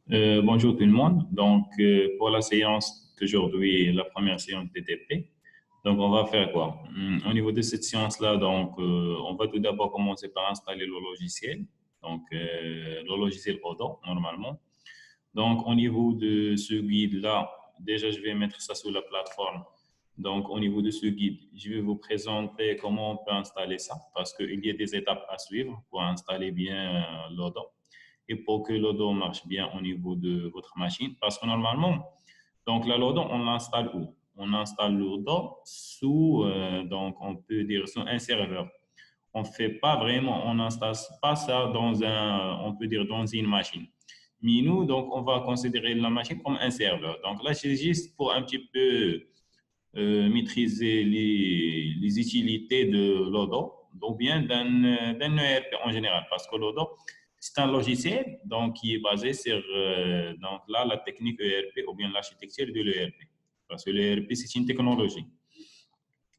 Bonjour tout le monde. Donc, pour la séance d'aujourd'hui, la première séance TTP, donc on va faire quoi? Au niveau de cette séance-là, donc, on va tout d'abord commencer par installer le logiciel. Donc, le logiciel Odoo, normalement. Donc, au niveau de ce guide-là, déjà, je vais mettre ça sur la plateforme. Donc, au niveau de ce guide, je vais vous présenter comment on peut installer ça parce qu'il y a des étapes à suivre pour installer bien l'Odoo et pour que l'Odoo marche bien au niveau de votre machine. Parce que normalement, donc la l'Odoo, on l'installe où? On installe l'Odoo sous, donc on peut dire, sur un serveur. On ne fait pas vraiment, on n'installe pas ça dans on peut dire, dans une machine. Mais nous, donc, on va considérer la machine comme un serveur. Donc là, c'est juste pour un petit peu maîtriser les utilités de l'Odoo, ou bien d'un ERP en général, parce que l'Odoo, c'est un logiciel donc, qui est basé sur donc là, la technique ERP ou bien l'architecture de l'ERP. Parce que l'ERP, c'est une technologie.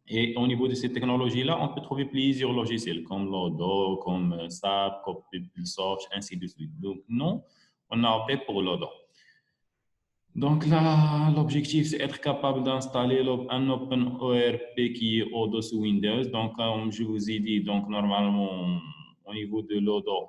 Et au niveau de ces technologies-là, on peut trouver plusieurs logiciels comme Lodo, comme SAP, comme PeopleSoft, ainsi de suite. Donc, nous, on a opté pour Lodo. Donc là, l'objectif, c'est être capable d'installer un OpenORP qui est au-dessus Windows. Donc, comme je vous ai dit, donc normalement, au niveau de Lodo,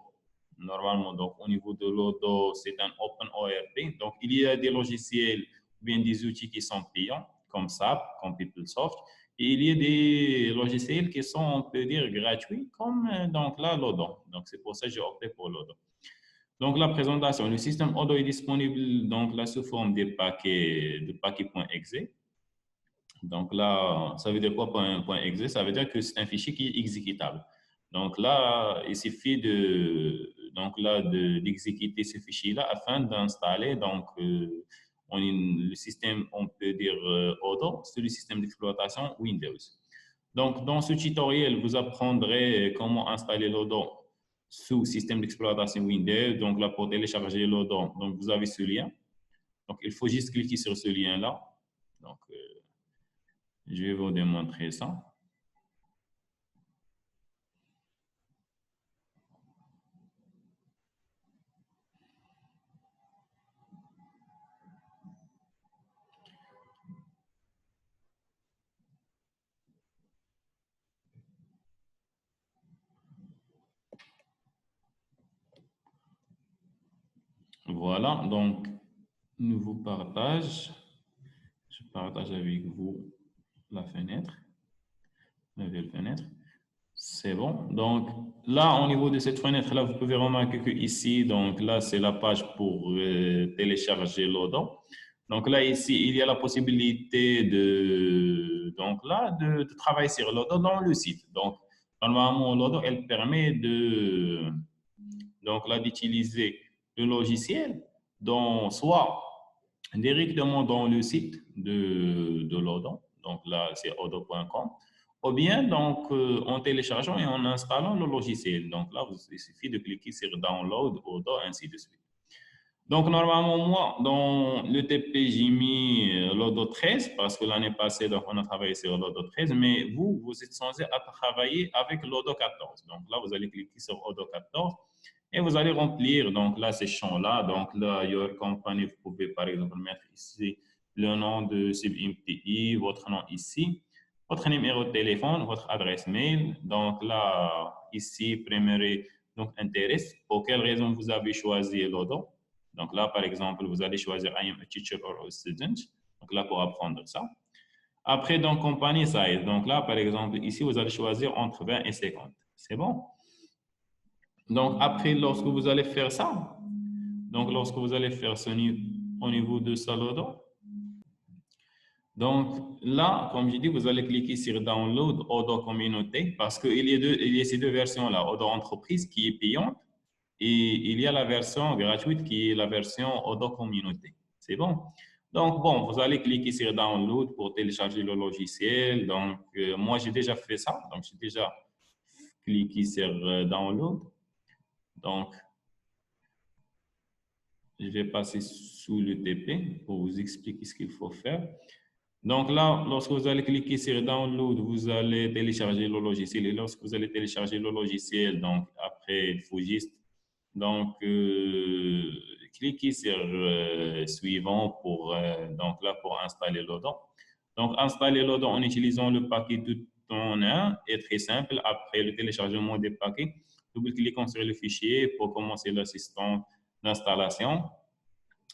au niveau de Lodo, c'est un OpenORP. Donc, il y a des logiciels ou bien des outils qui sont payants, comme SAP, comme PeopleSoft. Et il y a des logiciels qui sont, on peut dire, gratuits, comme donc là, Lodo. Donc, c'est pour ça que j'ai opté pour Lodo. Donc, la présentation, le système Odoo est disponible donc là sous forme de paquets.exe. Donc là, ça veut dire quoi .exe? Ça veut dire que c'est un fichier qui est exécutable. Donc là, il suffit d'exécuter ce fichier-là afin d'installer le système, on peut dire Odoo sur le système d'exploitation Windows. Donc, dans ce tutoriel, vous apprendrez comment installer l'Odoo sous système d'exploitation Windows. Donc là, pour télécharger l'Odoo, donc vous avez ce lien. Donc, il faut juste cliquer sur ce lien-là. Donc, je vais vous démontrer ça. Voilà, donc, nouveau partage. Je partage avec vous la fenêtre, la nouvelle fenêtre. C'est bon. Donc, là, au niveau de cette fenêtre-là, vous pouvez remarquer que ici, donc là, c'est la page pour télécharger l'Odoo. Donc là, ici, il y a la possibilité de travailler sur l'Odoo dans le site. Donc, normalement, l'Odoo, elle permet d'utiliser le logiciel soit directement dans le site de l'Odoo. Donc là, c'est odoo.com. Ou bien en téléchargeant et en installant le logiciel. Donc là, il suffit de cliquer sur Download, Odoo, ainsi de suite. Donc, normalement, moi, dans le TP, j'ai mis l'Odoo 13 parce que l'année passée, donc, on a travaillé sur l'Odoo 13, mais vous êtes censé travailler avec l'Odoo 14. Donc là, vous allez cliquer sur Odoo 14 et vous allez remplir donc là ces champs-là. Donc là, Your Company, vous pouvez par exemple mettre ici le nom de SubMTI, votre nom ici, votre numéro de téléphone, votre adresse mail. Donc là, ici, primary, donc intéresse. Pour quelle raison vous avez choisi l'Odoo? Donc là, par exemple, vous allez choisir I am a teacher or a student. Donc là, pour apprendre ça. Après, donc, company size. Donc là, par exemple, ici, vous allez choisir entre 20 et 50. C'est bon? Donc après, lorsque vous allez faire ça, donc lorsque vous allez faire ce au niveau de Salodo, donc là, comme je dis, vous allez cliquer sur Download Odoo Communauté parce qu'il y a ces deux versions-là, Odoo Entreprise qui est payante et il y a la version gratuite qui est la version Odoo Communauté. C'est bon? Donc, bon, vous allez cliquer sur Download pour télécharger le logiciel. Donc, moi, j'ai déjà fait ça. Donc, j'ai déjà cliqué sur Download. Donc, je vais passer sous le TP pour vous expliquer ce qu'il faut faire. Donc là, lorsque vous allez cliquer sur Download, vous allez télécharger le logiciel. Et lorsque vous allez télécharger le logiciel, donc après, il faut juste cliquez sur suivant pour, donc là, pour installer l'Odon. Donc, installer l'Odon en utilisant le paquet tout en un est très simple. Après le téléchargement des paquets, double-cliquons sur le fichier pour commencer l'assistant d'installation.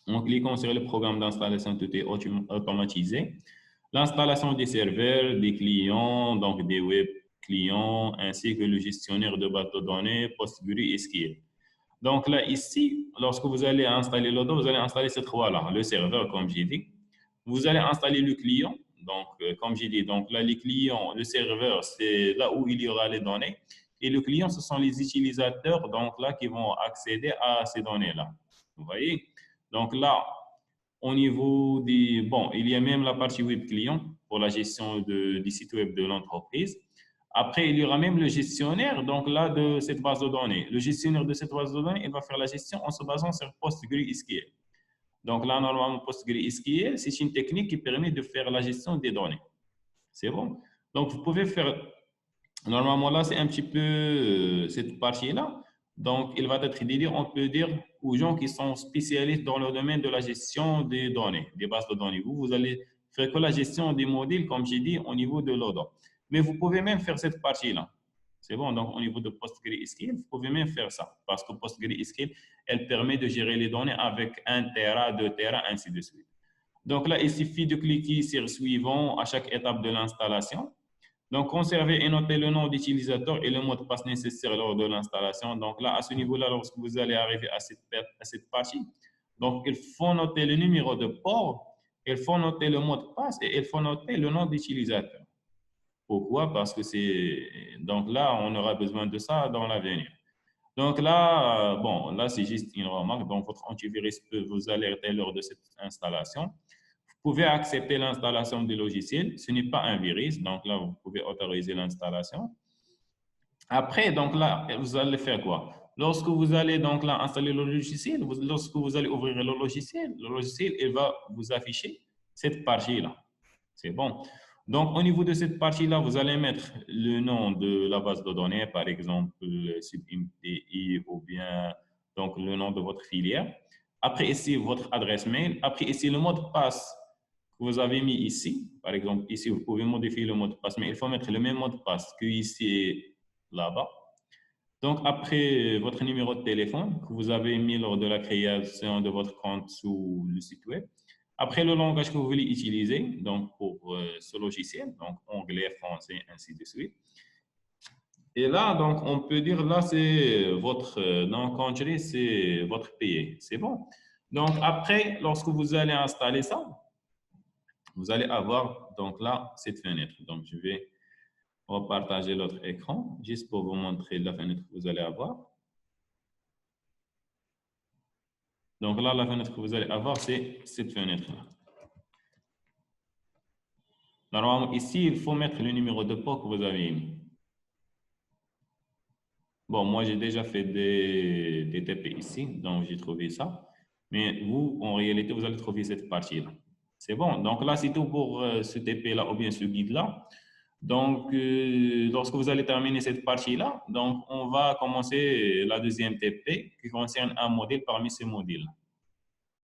En cliquant sur le programme d'installation, tout est automatisé. L'installation des serveurs, des clients, donc des web clients, ainsi que le gestionnaire de base de données, PostgreSQL. Donc là, ici, lorsque vous allez installer l'Odon, vous allez installer ces trois-là, le serveur, comme j'ai dit. Vous allez installer le client. Donc, comme j'ai dit, donc là, les clients, le serveur, c'est là où il y aura les données. Et le client, ce sont les utilisateurs, donc là, qui vont accéder à ces données-là. Vous voyez? Donc là, au niveau des... Bon, il y a même la partie web client pour la gestion des sites web de l'entreprise. Après, il y aura même le gestionnaire, donc là, de cette base de données. Le gestionnaire de cette base de données, il va faire la gestion en se basant sur PostgreSQL. Donc là, normalement, PostgreSQL, c'est une technique qui permet de faire la gestion des données. C'est bon? Donc, vous pouvez faire... Normalement, là, c'est un petit peu cette partie-là. Donc, il va être dédié, on peut dire, aux gens qui sont spécialistes dans le domaine de la gestion des données, des bases de données. Vous allez faire que la gestion des modèles, comme j'ai dit, au niveau de l'ODO. Mais vous pouvez même faire cette partie-là. C'est bon, donc au niveau de PostgreSQL, vous pouvez même faire ça. Parce que PostgreSQL, elle permet de gérer les données avec 1 Tera, 2 Tera, ainsi de suite. Donc là, il suffit de cliquer sur suivant à chaque étape de l'installation. Donc, conservez et notez le nom d'utilisateur et le mot de passe nécessaire lors de l'installation. Donc là, à ce niveau-là, lorsque vous allez arriver à cette partie, donc il faut noter le numéro de port, il faut noter le mot de passe et il faut noter le nom d'utilisateur. Pourquoi? Parce que c'est... Donc là, on aura besoin de ça dans l'avenir. Donc là, bon, là, c'est juste une remarque. Donc, votre antivirus peut vous alerter lors de cette installation. Vous pouvez accepter l'installation du logiciel. Ce n'est pas un virus. Donc là, vous pouvez autoriser l'installation. Après, donc là, vous allez faire quoi? Lorsque vous allez donc là installer le logiciel, lorsque vous allez ouvrir le logiciel, il va vous afficher cette partie-là. C'est bon. Donc, au niveau de cette partie-là, vous allez mettre le nom de la base de données, par exemple, SubMTI ou bien donc, le nom de votre filière. Après, ici, votre adresse mail. Après, ici, le mot de passe que vous avez mis ici. Par exemple, ici, vous pouvez modifier le mot de passe, mais il faut mettre le même mot de passe qu'ici et là-bas. Donc, après, votre numéro de téléphone que vous avez mis lors de la création de votre compte sur le site web. Après, le langage que vous voulez utiliser, donc pour ce logiciel, donc anglais, français, ainsi de suite. Et là, donc, on peut dire, là, c'est votre country, c'est votre pays. C'est bon. Donc, après, lorsque vous allez installer ça, vous allez avoir, donc là, cette fenêtre. Donc, je vais repartager l'autre écran, juste pour vous montrer la fenêtre que vous allez avoir. Donc là, la fenêtre que vous allez avoir, c'est cette fenêtre-là. Normalement, ici, il faut mettre le numéro de port que vous avez mis. Bon, moi, j'ai déjà fait des TP ici, donc j'ai trouvé ça. Mais vous, en réalité, vous allez trouver cette partie-là. C'est bon. Donc là, c'est tout pour ce TP-là ou bien ce guide-là. Donc, lorsque vous allez terminer cette partie-là, donc on va commencer la deuxième TP qui concerne un modèle parmi ces modules.